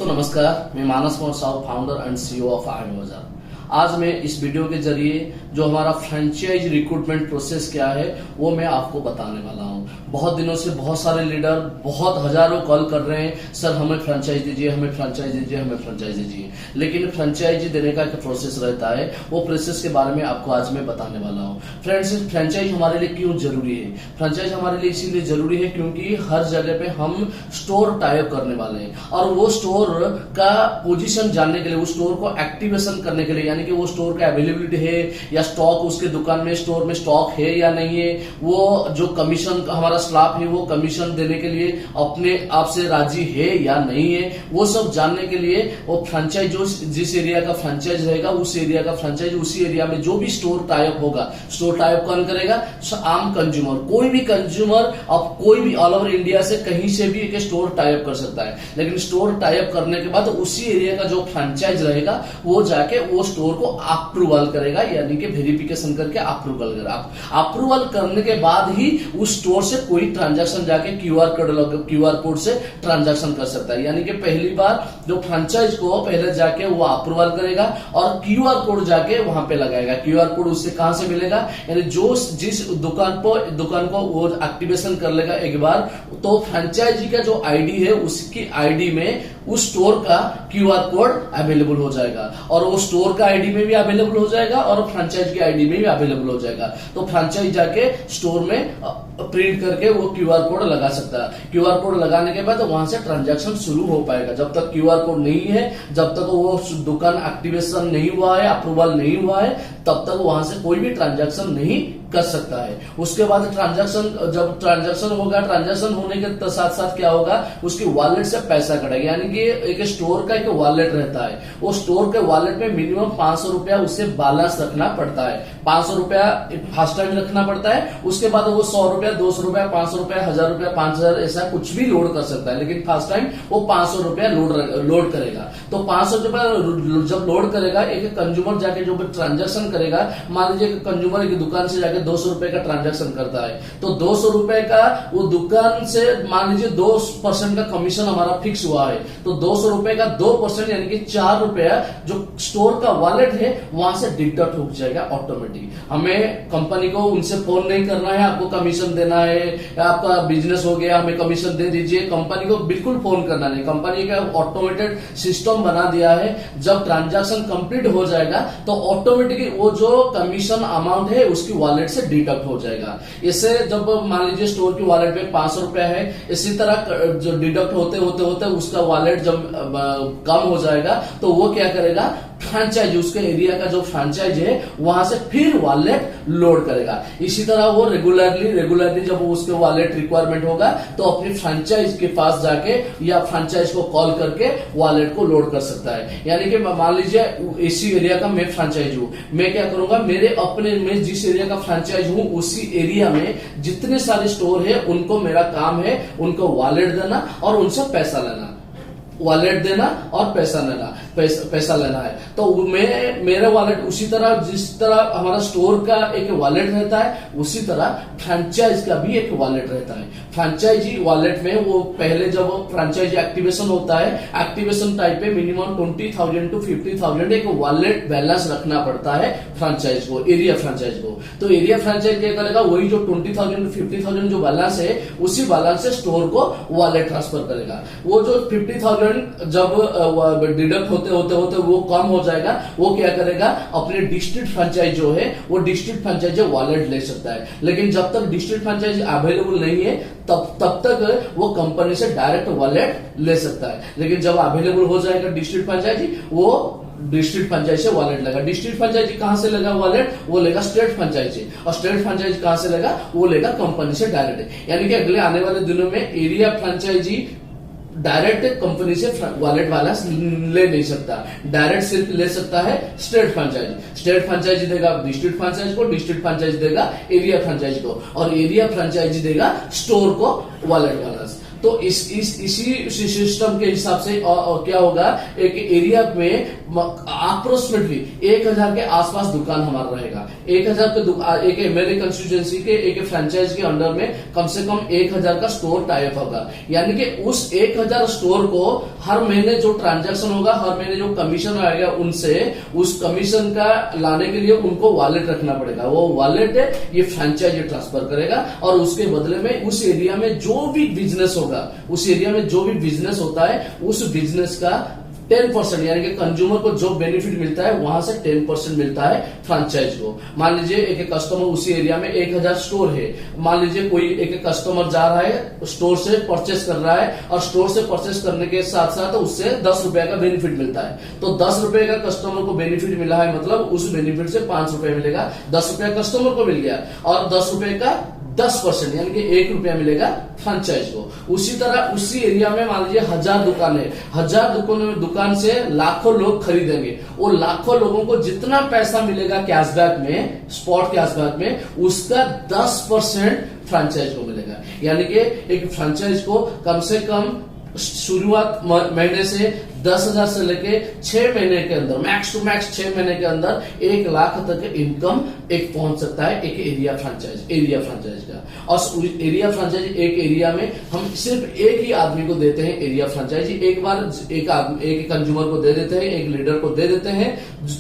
दोस्तों नमस्कार, मैं Manas Kumar Sahu, founder and CEO of Army Bazaar. आज मैं इस वीडियो के जरिए जो हमारा फ्रेंचाइज रिक्रूटमेंट प्रोसेस क्या है वो मैं आपको बताने वाला हूं। बहुत दिनों से बहुत सारे लीडर बहुत हजारों कॉल कर रहे हैं, सर हमें फ्रेंचाइज दीजिए, हमें फ्रेंचाइज दीजिए, हमें फ्रेंचाइज दीजिए। लेकिन फ्रेंचाइज देने का एक प्रोसेस रहता है, वो प्रोसेस के बारे में आपको आज मैं बताने वाला हूँ। फ्रेंड्स, फ्रेंचाइज हमारे लिए क्यों जरूरी है? फ्रेंचाइज हमारे लिए इसीलिए जरूरी है क्योंकि हर जगह पे हम स्टोर टाइप करने वाले हैं और वो स्टोर का पोजीशन जानने के लिए, उस स्टोर को एक्टिवेशन करने के लिए, यानी कि वो स्टोर का अवेलेबिलिटी है या स्टॉक उसके दुकान में स्टोर में स्टॉक है या नहीं है, वो जो कमीशन हमारा स्टाफ है वो कमीशन देने के लिए अपने आप से राजी है या नहीं है, वो सब जानने के लिए वो फ्रेंचाइज जो जिस एरिया का फ्रेंचाइज रहेगा उस एरिया का फ्रेंचाइज, उसी एरिया में जो भी स्टोर टाइप होगा, स्टोर टाइप कौन करेगा? आम कंज्यूमर, कोई भी कंज्यूमर अब कोई भी ऑल ओवर इंडिया से कहीं से भी एक स्टोर टाइप कर सकता है। लेकिन स्टोर टाइप करने के बाद उसी एरिया का जो फ्रेंचाइज रहेगा वो जाके वो स्टोर को अप्रूवल करेगा, यानी कि वेरिफिकेशन करके अप्रूवल करेगा। अप्रूवल करने के बाद ही उस स्टोर से कोई ट्रांजैक्शन जाके क्यूआर कोड से ट्रांजैक्शन कर सकता है। यानी कि पहली बार जो फ्रेंचाइज को पहले जाके वो अप्रूवल करेगा और क्यूआर कोड जाके वहां पे लगाएगा। क्यूआर कोड उससे कहां से मिलेगा? यानी जो जिस दुकान को वो एक्टिवेशन कर लेगा एक बार, तो फ्रेंचाइजी का जो आईडी है उसकी आईडी में उस स्टोर का क्यूआर कोड अवेलेबल हो जाएगा और वो स्टोर का आईडी में भी अवेलेबल हो जाएगा और फ्रेंचाइज की आईडी में भी अवेलेबल हो जाएगा। तो फ्रेंचाइज जाके स्टोर में प्रिंट करके वो क्यूआर कोड लगा सकता है। क्यूआर कोड लगाने के बाद वहां से ट्रांजैक्शन शुरू हो पाएगा। जब तक क्यूआर कोड नहीं है, जब तक वो दुकान एक्टिवेशन नहीं हुआ है, अप्रूवल नहीं हुआ है, तब तक वहां से कोई भी ट्रांजैक्शन नहीं कर सकता है। उसके बाद जब ट्रांजैक्शन होगा, ट्रांजैक्शन होने के साथ साथ क्या होगा, उसकी वॉलेट से पैसा कटेगा। यानी कि एक स्टोर का एक वॉलेट रहता है, वो स्टोर के वॉलेट में मिनिमम 500 रुपया उससे बैलेंस रखना पड़ता है। 500 रुपया फर्स्ट टाइम रखना पड़ता है, उसके बाद वो 100 रुपया, 200 रुपया, 500 रुपया, 1000 रुपया, 5000 ऐसा कुछ भी लोड कर सकता है। लेकिन फर्स्ट टाइम वो 500 रुपया लोड करेगा। तो 500 रुपया जब लोड करेगा, एक कंज्यूमर जाके जो ट्रांजैक्शन करेगा, मान लीजिए कंज्यूमर की दुकान से जाके 200 रुपए का ट्रांजैक्शन करता है, तो 200 रुपए का वो दुकान से मान लीजिए 2% का कमीशन हमारा फिक्स हुआ है, तो 200 रुपए का 2% यानी कि 4 रुपया जो स्टोर का वॉलेट है वहां से डिडक्ट हो जाएगा ऑटोमेटिक। हमें कंपनी को उनसे फोन नहीं करना है, आपको कमीशन देना है, आपका बिजनेस हो गया हमें कमीशन दे दीजिए, कंपनी को बिल्कुल फोन करना नहीं। कंपनी का ऑटोमेटेड सिस्टम बना दिया है, जब ट्रांजैक्शन कंप्लीट हो जाएगा तो ऑटोमेटिकली वो जो कमीशन अमाउंट है उसकी वॉलेट से डिडक्ट हो जाएगा। इससे जब मान लीजिए स्टोर की वॉलेट में 500 रुपया है, इसी तरह जो डिडक्ट होते होते होते उसका वॉलेट जब कम हो जाएगा तो वो क्या करेगा, फ्रेंचाइज उसके एरिया का जो फ्रेंचाइज है वहां से फिर वॉलेट लोड करेगा। इसी तरह वो रेगुलरली जब उसके वॉलेट रिक्वायरमेंट होगा तो अपनी फ्रेंचाइज के पास जाके या फ्रेंचाइज को कॉल करके वॉलेट को लोड कर सकता है। यानी कि मान लीजिए इसी एरिया का मैं फ्रेंचाइज हूं, मैं क्या करूंगा, मेरे अपने में जिस एरिया का फ्रेंचाइज हूं उसी एरिया में जितने सारे स्टोर है उनको मेरा काम है उनको वॉलेट देना और उनसे पैसा लेना, वॉलेट देना और पैसा लेना है। तो मेरा वॉलेट उसी तरह, जिस तरह हमारा स्टोर का एक वॉलेट रहता है उसी तरह फ्रेंचाइज का भी एक वॉलेट रहता है। फ्रेंचाइजी वॉलेट में वो पहले जब फ्रेंचाइजी एक्टिवेशन होता है, एक्टिवेशन टाइप पे मिनिमम 20,000 to 50,000 एक वॉलेट बैलेंस रखना पड़ता है फ्रेंचाइज को, एरिया फ्रेंचाइज को। तो एरिया फ्रेंचाइज क्या करेगा, वही जो 20,000 to 50,000 जो बैलेंस है उसी बैलेंस से स्टोर को वॉलेट ट्रांसफर करेगा। वो जो 50,000 जब डिडक्ट होते होते होते वो कम हो जाएगा, वो क्या करेगा, अपने डिस्ट्रिक्ट फ्रेंचाइज जो है वो डिस्ट्रिक्ट फ्रेंचाइज वॉलेट ले सकता है। लेकिन जब तक डिस्ट्रिक्ट फ्रेंचाइज अवेलेबल नहीं है तब तक वो कंपनी से डायरेक्ट वॉलेट ले सकता है। लेकिन जब अवेलेबल हो जाएगा डिस्ट्रिक्ट फ्रेंचाइजी, वो डिस्ट्रिक्ट फ्रेंचाइज से वॉलेट लेगा। डिस्ट्रिक्ट फ्रेंचाइजी कहां से लेगा वॉलेट? वो लेगा स्टेट फ्रेंचाइजी, और स्टेट फ्रेंचाइजी कहां से लेगा? वो लेगा कंपनी से डायरेक्ट। यानी कि अगले आने वाले दिनों में एरिया फ्रेंचाइजी डायरेक्ट कंपनी से वॉलेट वाला ले नहीं सकता, डायरेक्ट सिर्फ ले सकता है स्टेट फ्रेंचाइज। स्टेट फ्रेंचाइज देगा डिस्ट्रिक्ट फ्रेंचाइज को, डिस्ट्रिक्ट फ्रेंचाइज देगा एरिया फ्रेंचाइज को, और एरिया फ्रेंचाइज देगा स्टोर को वॉलेट वाला। तो इसी सिस्टम के हिसाब से क्या होगा, एक एरिया में अप्रोक्सीमेटली 1000 के आसपास दुकान हमारा रहेगा। 1000 के एक मेरे कंस्टिट्यूएंसी के एक फ्रेंचाइज के अंडर में कम से कम 1000 का स्टोर टाइप होगा। यानी कि उस 1000 स्टोर को हर महीने जो ट्रांजैक्शन होगा, हर महीने जो कमीशन आएगा उनसे, उस कमीशन का लाने के लिए उनको वॉलेट रखना पड़ेगा। वो वॉलेट ये फ्रेंचाइज ट्रांसफर करेगा और उसके बदले में उस एरिया में जो भी बिजनेस होगा, उस एरिया में जो भी बिजनेस होता है उस बिजनेस का 10% यानी कि कंज्यूमर को जो बेनिफिट मिलता है वहां से 10% मिलता है फ्रेंचाइज को। मान लीजिए एक कस्टमर उसी एरिया में 1000 स्टोर है, मान लीजिए कोई एक कस्टमर जा रहा है स्टोर से परचेस कर रहा है और स्टोर से परचेस करने के साथ साथ उससे 10 रुपए का बेनिफिट मिलता है। तो 10 रुपए का कस्टमर को बेनिफिट मिला है, मतलब उस बेनिफिट से 5 रुपए मिलेगा। 10 रुपए कस्टमर को मिल गया और 10 रुपए का 10% यानी कि 1 रुपया मिलेगा फ्रेंचाइज को। उसी तरह उसी एरिया में मान लीजिए 1000 दुकान है, 1000 दुकान से लाखों लोग खरीदेंगे। वो लाखों लोगों को जितना पैसा मिलेगा कैशबैक में, स्पॉट कैशबैक में, उसका 10% फ्रेंचाइज को मिलेगा। यानी कि एक फ्रेंचाइज को कम से कम शुरुआत महीने से 10,000 से लेके 6 महीने के अंदर, मैक्स टू मैक्स 6 महीने के अंदर 1 लाख तक इनकम एक पहुंच सकता है एक एरिया फ्रेंचाइज का। और एरिया फ्रेंचाइज एक एरिया में हम सिर्फ एक ही आदमी को देते हैं एरिया फ्रेंचाइज। एक बार एक कंज्यूमर को दे देते हैं, एक लीडर को दे देते हैं,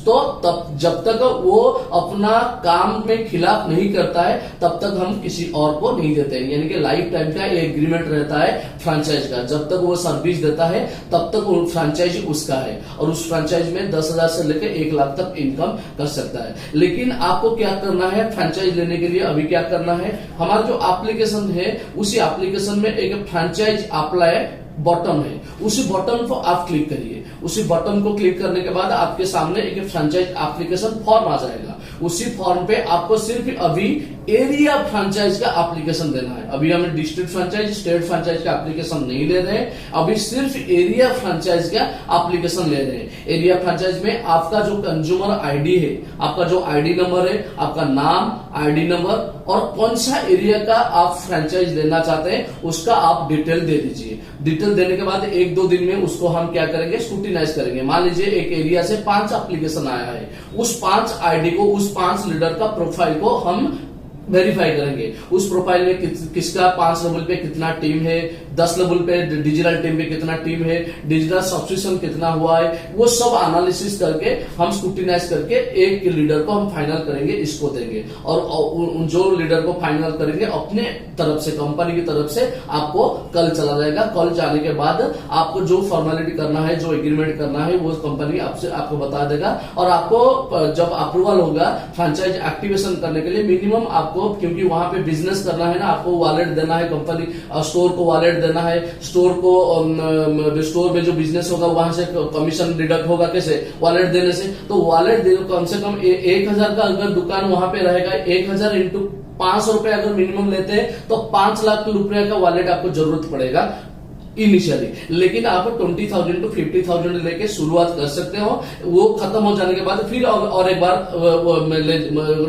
तो तब जब तक वो अपना काम में खिलाफ नहीं करता है तब तक हम किसी और को नहीं देते हैं। यानी कि लाइफ टाइम का एग्रीमेंट रहता है फ्रेंचाइज का। जब तक वो सर्विस देता है तब तक वो फ्रेंचाइज उसका है और उस फ्रेंचाइज में 10,000 से लेकर 1 लाख तक इनकम कर सकता है। लेकिन आपको क्या करना है फ्रेंचाइज लेने के लिए, अभी क्या करना है, हमारा जो एप्लीकेशन है उसी एप्लीकेशन में एक फ्रेंचाइज अप्लाई बटन है, उसी बटन को आप क्लिक करिए। उसी बटन को क्लिक करने के बाद आपके सामने एक फ्रेंचाइज एप्लीकेशन फॉर्म आ जाएगा। उसी फॉर्म पे आपको सिर्फ अभी एरिया फ्रेंचाइज का एप्लीकेशन देना है। अभी हमें डिस्ट्रिक्ट फ्रेंचाइज, स्टेट फ्रेंचाइज का एप्लीकेशन नहीं ले रहे हैं, अभी सिर्फ एरिया फ्रेंचाइज का एप्लीकेशन ले रहे हैं। एरिया फ्रेंचाइज में आपका जो कंज्यूमर आईडी है, आपका जो आईडी नंबर है, आपका नाम, आईडी नंबर और कौन सा एरिया का आप फ्रेंचाइज लेना चाहते हैं उसका आप डिटेल दे दीजिए। डिटेल देने के बाद 1-2 दिन में उसको हम क्या करेंगे, स्क्रूटिनाइज करेंगे। मान लीजिए एक एरिया से 5 एप्लीकेशन आया है, उस 5 आईडी को, उस 5 लीडर का प्रोफाइल को हम वेरीफाई करेंगे। उस प्रोफाइल में किसका 5 लेवल पे कितना टीम है, 10 लेवल पे डिजिटल टीम पे कितना टीम है, डिजिटल सब्सक्रिप्शन कितना हुआ है, वो सब एनालिसिस करके हम स्क्रूटिनाइज करके एक लीडर को हम फाइनल करेंगे, इसको देंगे। और जो लीडर को फाइनल करेंगे अपने तरफ से, कंपनी की तरफ से आपको कल चला जाएगा। कल जाने के बाद आपको जो फॉर्मेलिटी करना है, जो एग्रीमेंट करना है, वो कंपनी आपको बता देगा। और आपको जब अप्रूवल होगा फ्रेंचाइज एक्टिवेशन करने के लिए, मिनिमम आपको, क्योंकि वहां पे बिजनेस करना है ना, आपको वॉलेट देना है, कंपनी स्टोर को वॉलेट देना है, स्टोर को स्टोर में जो बिजनेस होगा वहां से कमीशन डिडक्ट होगा कैसे, वॉलेट देने से। तो वॉलेट कम से कम 1000 का अगर दुकान वहां पे रहेगा, 1000 इंटू 500 रुपए अगर मिनिमम लेते हैं तो 5 लाख रुपए का वॉलेट आपको जरूरत पड़ेगा इनिशियली। लेकिन आप 20,000 to 50,000 लेके शुरुआत कर सकते हो। वो खत्म हो जाने के बाद फिर और एक बार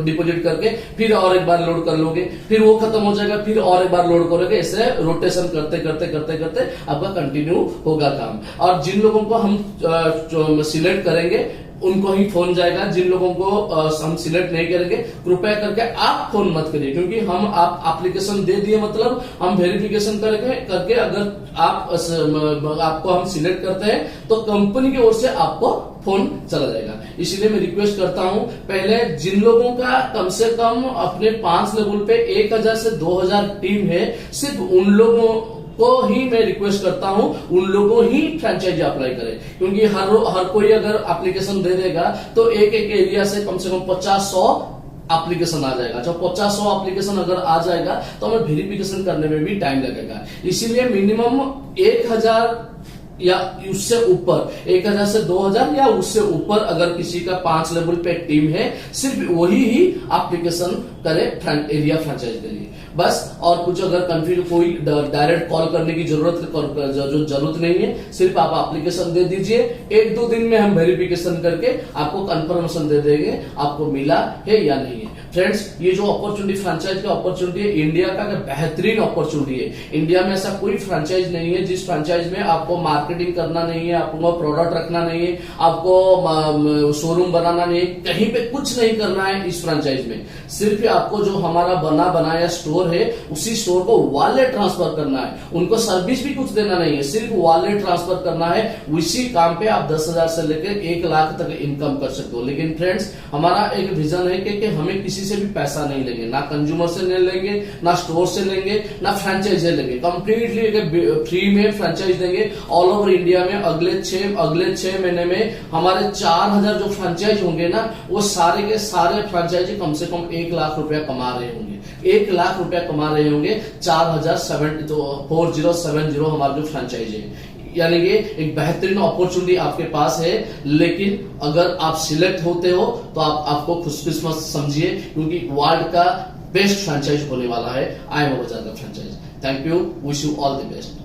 डिपॉजिट करके फिर और एक बार लोड कर लोगे, फिर वो खत्म हो जाएगा, फिर और एक बार लोड करोगे। ऐसे रोटेशन करते करते करते करते आपका कंटिन्यू होगा काम। और जिन लोगों को हम सिलेक्ट करेंगे उनको ही फोन जाएगा, जिन लोगों को हम सिलेक्ट नहीं करेंगे कृपया करके आप फोन मत करिए, क्योंकि हम आप एप्लीकेशन दे दिए, मतलब हम वेरिफिकेशन करके अगर आपको हम सिलेक्ट करते हैं तो कंपनी की ओर से आपको फोन चला जाएगा। इसलिए मैं रिक्वेस्ट करता हूं, पहले जिन लोगों का कम से कम अपने 5 लेवल पे 1000 से 2000 टीम है, सिर्फ उन लोगों को ही मैं रिक्वेस्ट करता हूं, उन लोगों ही फ्रेंचाइजी अप्लाई करें। क्योंकि हर कोई अगर एप्लीकेशन दे देगा तो एक एरिया से कम 50-100 एप्लीकेशन आ जाएगा। जब 50-100 एप्लीकेशन अगर आ जाएगा तो हमें वेरिफिकेशन करने में भी टाइम लगेगा। इसीलिए मिनिमम 1000 या उससे ऊपर, 1000 से 2000 या उससे ऊपर अगर किसी का 5 लेवल पे टीम है, सिर्फ वही ही एप्लीकेशन करे एरिया फ्रेंचाइज के लिए बस। और कुछ अगर कंफ्यूज, कोई डायरेक्ट कॉल करने की जरूरत नहीं है, सिर्फ आप एप्लीकेशन दे दीजिए। 1-2 दिन में हम वेरिफिकेशन करके आपको कंफर्मेशन दे देंगे आपको मिला है या नहीं है। फ्रेंड्स, ये जो अपॉर्चुनिटी फ्रेंचाइज का अपॉर्चुनिटी है, इंडिया का बेहतरीन अपॉर्चुनिटी है। इंडिया में ऐसा कोई फ्रेंचाइज नहीं है जिस फ्रेंचाइज में आपको मार्केटिंग करना नहीं है, आपको प्रोडक्ट रखना नहीं है, आपको शोरूम बनाना नहीं है, कहीं पे कुछ नहीं करना है। इस फ्रेंचाइज में सिर्फ आपको जो हमारा बना बनाया स्टोर है, उसी स्टोर को वॉलेट ट्रांसफर करना है। उनको सर्विस भी कुछ देना नहीं है, सिर्फ वॉलेट ट्रांसफर करना है। उसी काम पे आप 10,000 से लेकर 1 लाख तक इनकम कर सकते हो। लेकिन फ्रेंड्स, हमारा एक विजन है कि हमें किसी से भी पैसा नहीं लेंगे, ना कंज्यूमर से नहीं लेंगे, ना स्टोर से लेंगे, ना फ्रेंचाइज से लेंगे। कंप्लीटली फ्री में फ्रेंचाइज देंगे ऑल ओवर इंडिया में। अगले 6 महीने में हमारे 4,000 जो फ्रेंचाइज होंगे ना, वो सारे के सारे फ्रेंचाइजी कम से कम 1 लाख रुपया कमा रहे होंगे। 1 लाख रुपया कमा रहे होंगे 4070 हमारे जो फ्रेंचाइज है। यानी कि एक बेहतरीन अपॉर्चुनिटी आपके पास है। लेकिन अगर आप सिलेक्ट होते हो तो आपको खुशकिस्मत समझिए, क्योंकि वर्ल्ड का बेस्ट फ्रेंचाइज होने वाला है आई एम बाजार का franchise. Thank you, wish you all the best.